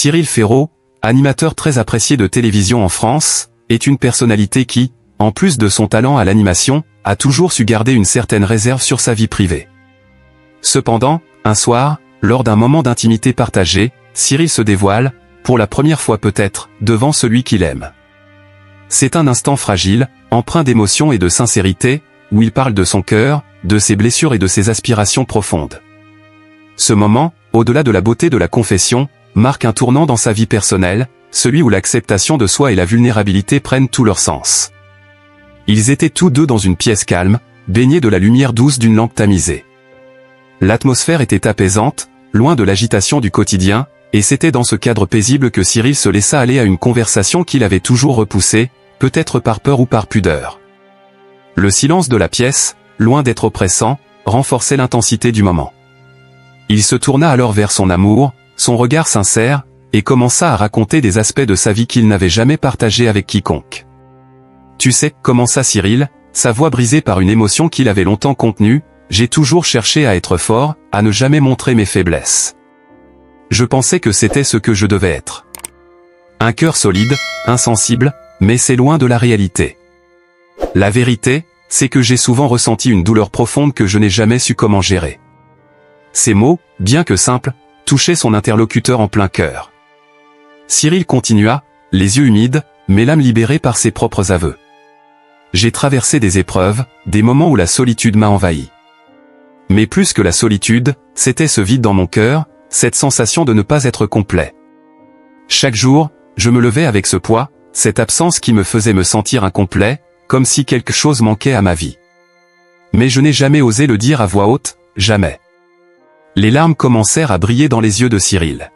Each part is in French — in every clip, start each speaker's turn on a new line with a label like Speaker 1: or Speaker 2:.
Speaker 1: Cyril Ferraud, animateur très apprécié de télévision en France, est une personnalité qui, en plus de son talent à l'animation, a toujours su garder une certaine réserve sur sa vie privée. Cependant, un soir, lors d'un moment d'intimité partagée, Cyril se dévoile, pour la première fois peut-être, devant celui qu'il aime. C'est un instant fragile, empreint d'émotion et de sincérité, où il parle de son cœur, de ses blessures et de ses aspirations profondes. Ce moment, au-delà de la beauté de la confession, marque un tournant dans sa vie personnelle, celui où l'acceptation de soi et la vulnérabilité prennent tout leur sens. Ils étaient tous deux dans une pièce calme, baignés de la lumière douce d'une lampe tamisée. L'atmosphère était apaisante, loin de l'agitation du quotidien, et c'était dans ce cadre paisible que Cyril se laissa aller à une conversation qu'il avait toujours repoussée, peut-être par peur ou par pudeur. Le silence de la pièce, loin d'être oppressant, renforçait l'intensité du moment. Il se tourna alors vers son amour, son regard sincère, et commença à raconter des aspects de sa vie qu'il n'avait jamais partagés avec quiconque. « Tu sais, commença Cyril, sa voix brisée par une émotion qu'il avait longtemps contenue, j'ai toujours cherché à être fort, à ne jamais montrer mes faiblesses. Je pensais que c'était ce que je devais être. Un cœur solide, insensible, mais c'est loin de la réalité. La vérité, c'est que j'ai souvent ressenti une douleur profonde que je n'ai jamais su comment gérer. » Ces mots, bien que simples, touchaient son interlocuteur en plein cœur. Cyril continua, les yeux humides, mais l'âme libérée par ses propres aveux. J'ai traversé des épreuves, des moments où la solitude m'a envahi. Mais plus que la solitude, c'était ce vide dans mon cœur, cette sensation de ne pas être complet. Chaque jour, je me levais avec ce poids, cette absence qui me faisait me sentir incomplet, comme si quelque chose manquait à ma vie. Mais je n'ai jamais osé le dire à voix haute, jamais. Les larmes commencèrent à briller dans les yeux de Cyril.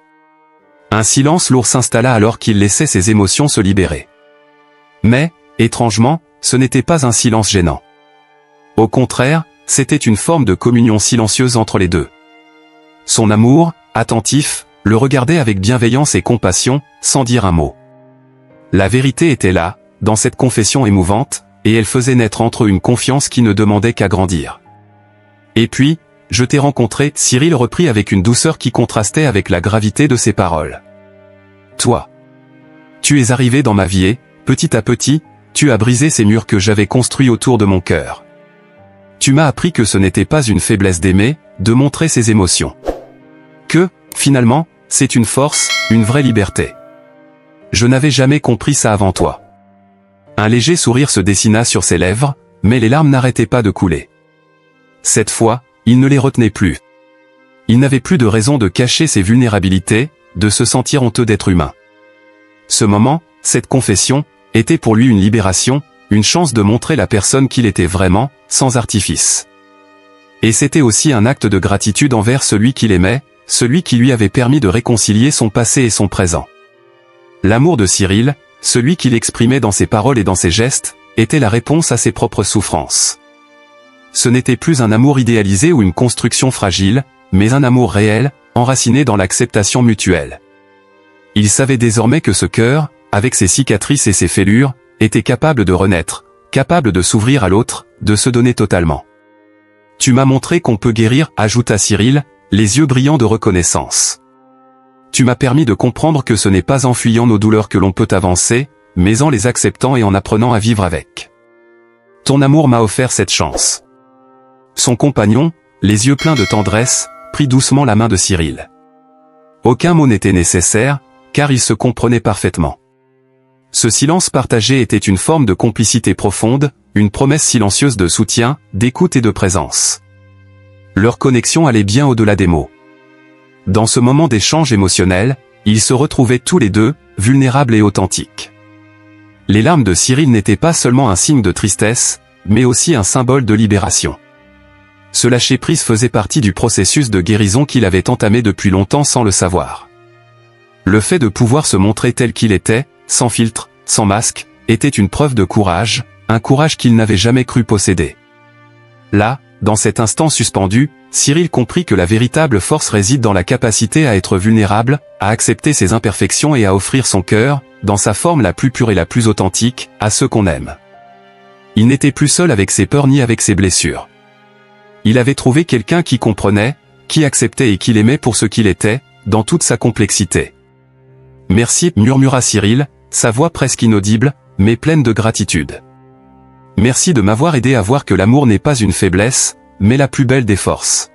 Speaker 1: Un silence lourd s'installa alors qu'il laissait ses émotions se libérer. Mais, étrangement, ce n'était pas un silence gênant. Au contraire, c'était une forme de communion silencieuse entre les deux. Son amour, attentif, le regardait avec bienveillance et compassion, sans dire un mot. La vérité était là, dans cette confession émouvante, et elle faisait naître entre eux une confiance qui ne demandait qu'à grandir. Et puis, je t'ai rencontré, Cyril reprit avec une douceur qui contrastait avec la gravité de ses paroles. Toi. Tu es arrivé dans ma vie et, petit à petit, tu as brisé ces murs que j'avais construits autour de mon cœur. Tu m'as appris que ce n'était pas une faiblesse d'aimer, de montrer ses émotions. Que, finalement, c'est une force, une vraie liberté. Je n'avais jamais compris ça avant toi. Un léger sourire se dessina sur ses lèvres, mais les larmes n'arrêtaient pas de couler. Cette fois, il ne les retenait plus. Il n'avait plus de raison de cacher ses vulnérabilités, de se sentir honteux d'être humain. Ce moment, cette confession, était pour lui une libération, une chance de montrer la personne qu'il était vraiment, sans artifice. Et c'était aussi un acte de gratitude envers celui qu'il aimait, celui qui lui avait permis de réconcilier son passé et son présent. L'amour de Cyril, celui qu'il exprimait dans ses paroles et dans ses gestes, était la réponse à ses propres souffrances. Ce n'était plus un amour idéalisé ou une construction fragile, mais un amour réel, enraciné dans l'acceptation mutuelle. Il savait désormais que ce cœur, avec ses cicatrices et ses fêlures, était capable de renaître, capable de s'ouvrir à l'autre, de se donner totalement. « Tu m'as montré qu'on peut guérir », ajouta Cyril, les yeux brillants de reconnaissance. « Tu m'as permis de comprendre que ce n'est pas en fuyant nos douleurs que l'on peut avancer, mais en les acceptant et en apprenant à vivre avec. Ton amour m'a offert cette chance. » Son compagnon, les yeux pleins de tendresse, prit doucement la main de Cyril. Aucun mot n'était nécessaire, car ils se comprenaient parfaitement. Ce silence partagé était une forme de complicité profonde, une promesse silencieuse de soutien, d'écoute et de présence. Leur connexion allait bien au-delà des mots. Dans ce moment d'échange émotionnel, ils se retrouvaient tous les deux, vulnérables et authentiques. Les larmes de Cyril n'étaient pas seulement un signe de tristesse, mais aussi un symbole de libération. Ce lâcher-prise faisait partie du processus de guérison qu'il avait entamé depuis longtemps sans le savoir. Le fait de pouvoir se montrer tel qu'il était, sans filtre, sans masque, était une preuve de courage, un courage qu'il n'avait jamais cru posséder. Là, dans cet instant suspendu, Cyril comprit que la véritable force réside dans la capacité à être vulnérable, à accepter ses imperfections et à offrir son cœur, dans sa forme la plus pure et la plus authentique, à ceux qu'on aime. Il n'était plus seul avec ses peurs ni avec ses blessures. Il avait trouvé quelqu'un qui comprenait, qui acceptait et qui l'aimait pour ce qu'il était, dans toute sa complexité. Merci, murmura Cyril, sa voix presque inaudible, mais pleine de gratitude. Merci de m'avoir aidé à voir que l'amour n'est pas une faiblesse, mais la plus belle des forces.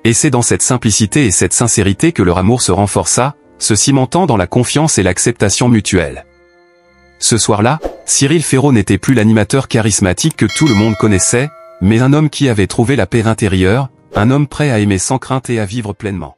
Speaker 1: Et c'est dans cette simplicité et cette sincérité que leur amour se renforça, se cimentant dans la confiance et l'acceptation mutuelle. Ce soir-là, Cyril Ferraud n'était plus l'animateur charismatique que tout le monde connaissait, mais un homme qui avait trouvé la paix intérieure, un homme prêt à aimer sans crainte et à vivre pleinement.